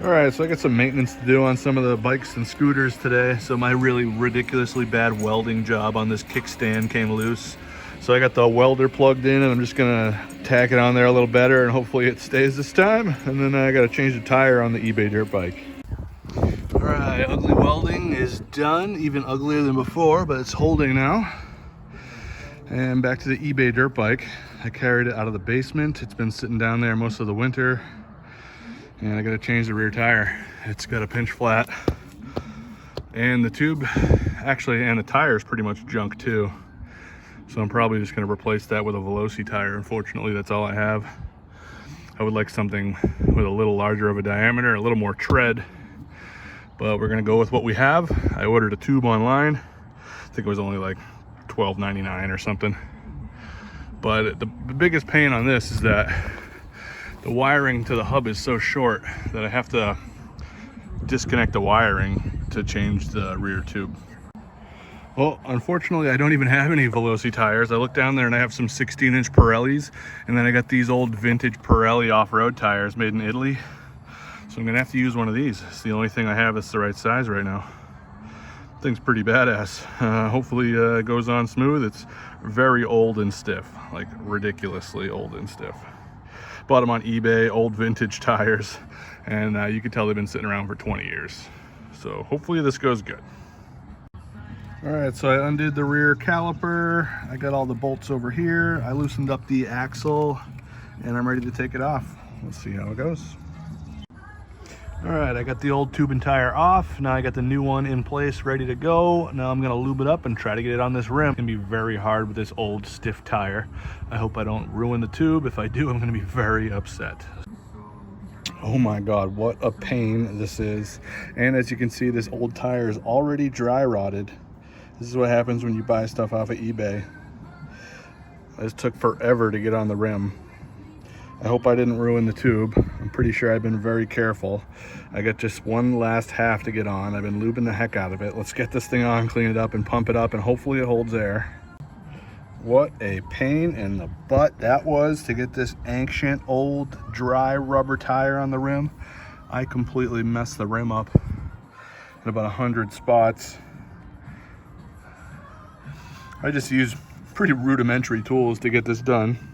All right, so I got some maintenance to do on some of the bikes and scooters today. So my really ridiculously bad welding job on this kickstand came loose. So I got the welder plugged in and I'm just gonna tack it on there a little better and hopefully it stays this time. And then I gotta change the tire on the eBay dirt bike. All right, ugly welding is done, even uglier than before, but it's holding now. And back to the eBay dirt bike. I carried it out of the basement. It's been sitting down there most of the winter. And I gotta change the rear tire. It's got a pinch flat. And the tube, actually, and the tire is pretty much junk too. So I'm probably just gonna replace that with a Veloci tire. Unfortunately, that's all I have. I would like something with a little larger of a diameter, a little more tread, but we're gonna go with what we have. I ordered a tube online. I think it was only like $12.99 or something. But the biggest pain on this is that the wiring to the hub is so short that I have to disconnect the wiring to change the rear tube. Well, unfortunately, I don't even have any Veloci tires. I looked down there and I have some 16-inch Pirellis, and then I got these old vintage Pirelli off-road tires made in Italy. So I'm gonna have to use one of these. It's the only thing I have that's the right size right now. Thing's pretty badass. Hopefully it goes on smooth. It's very old and stiff, like ridiculously old and stiff. Bought them on eBay, old vintage tires, and you can tell they've been sitting around for 20 years. So hopefully this goes good. All right, so I undid the rear caliper. I got all the bolts over here. I loosened up the axle and I'm ready to take it off. Let's see how it goes. All right, I got the old tube and tire off. Now I got the new one in place, ready to go. Now I'm gonna lube it up and try to get it on this rim. It's gonna be very hard with this old stiff tire. I hope I don't ruin the tube. If I do, I'm gonna be very upset. Oh my God, what a pain this is. And as you can see, this old tire is already dry rotted. This is what happens when you buy stuff off of eBay. This took forever to get on the rim. I hope I didn't ruin the tube. I'm pretty sure I've been very careful. I got just one last half to get on. I've been lubing the heck out of it. Let's get this thing on, clean it up, and pump it up, and hopefully it holds air. What a pain in the butt that was to get this ancient, old, dry rubber tire on the rim. I completely messed the rim up in about 100 spots. I just used pretty rudimentary tools to get this done.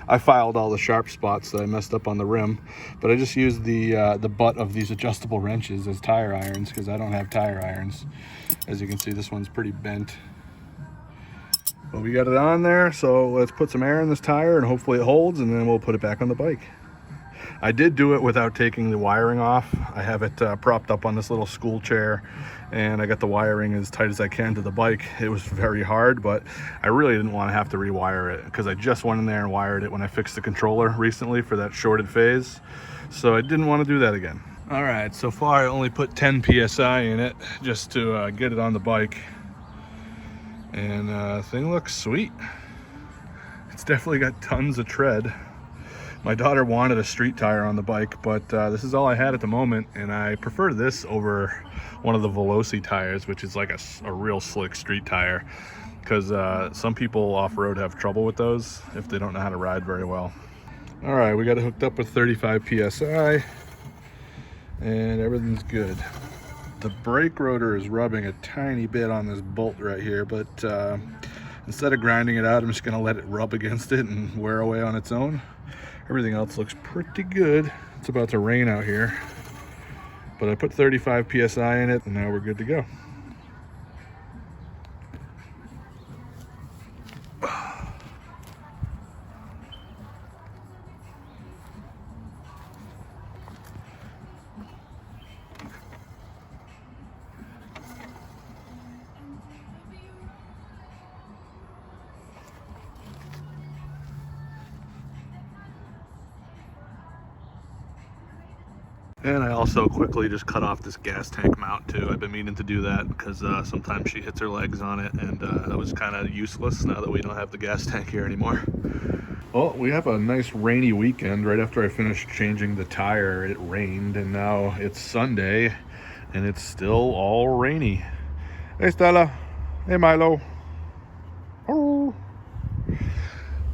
I filed all the sharp spots that I messed up on the rim, but I just used the butt of these adjustable wrenches as tire irons because I don't have tire irons. As you can see, this one's pretty bent. But we got it on there, so let's put some air in this tire and hopefully it holds, and then we'll put it back on the bike. I did do it without taking the wiring off. I have it propped up on this little school chair, and I got the wiring as tight as I can to the bike. It was very hard, but I really didn't want to have to rewire it because I just went in there and wired it when I fixed the controller recently for that shorted phase. So I didn't want to do that again. All right, so far I only put 10 PSI in it just to get it on the bike. And thing looks sweet. It's definitely got tons of tread. My daughter wanted a street tire on the bike, but this is all I had at the moment, and I prefer this over one of the Veloci tires, which is like a real slick street tire, because some people off-road have trouble with those if they don't know how to ride very well. All right, we got it hooked up with 35 PSI, and everything's good. The brake rotor is rubbing a tiny bit on this bolt right here, but instead of grinding it out, I'm just gonna let it rub against it and wear away on its own. Everything else looks pretty good. It's about to rain out here, but I put 35 PSI in it and now we're good to go. And I also quickly just cut off this gas tank mount too. I've been meaning to do that because sometimes she hits her legs on it, and that was kind of useless now that we don't have the gas tank here anymore. Well, we have a nice rainy weekend. Right after I finished changing the tire, it rained, and now it's Sunday and it's still all rainy. Hey Stella. Hey Milo. Oh.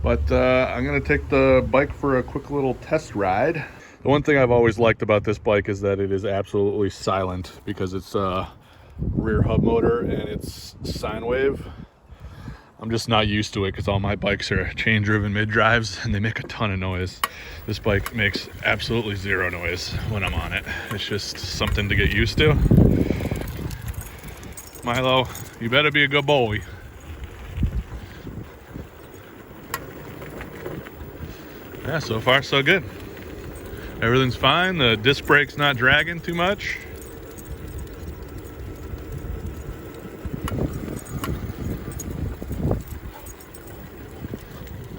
But I'm gonna take the bike for a quick little test ride. The one thing I've always liked about this bike is that it is absolutely silent because it's a rear hub motor and it's sine wave. I'm just not used to it because all my bikes are chain driven mid drives and they make a ton of noise. This bike makes absolutely zero noise when I'm on it. It's just something to get used to. Milo, you better be a good boy. Yeah, so far so good. Everything's fine. The disc brake's not dragging too much.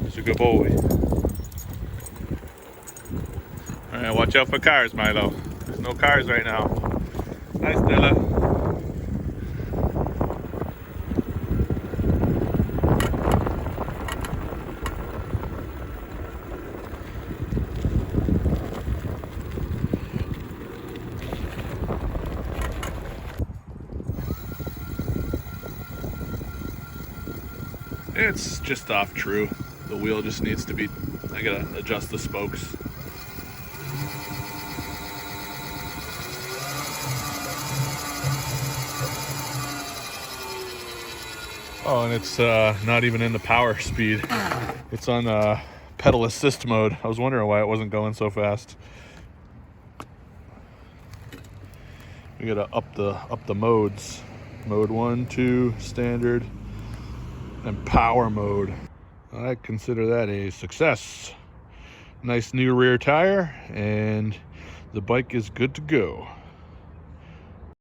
He's a good boy. All right, watch out for cars, Milo. There's no cars right now. Hi, Stella. It's just off true. The wheel just needs to be, I gotta adjust the spokes. Oh, and it's not even in the power speed. It's on pedal assist mode. I was wondering why it wasn't going so fast. We gotta up the modes. Mode 1, 2, standard, and power mode. I consider that a success. Nice new rear tire, and the bike is good to go.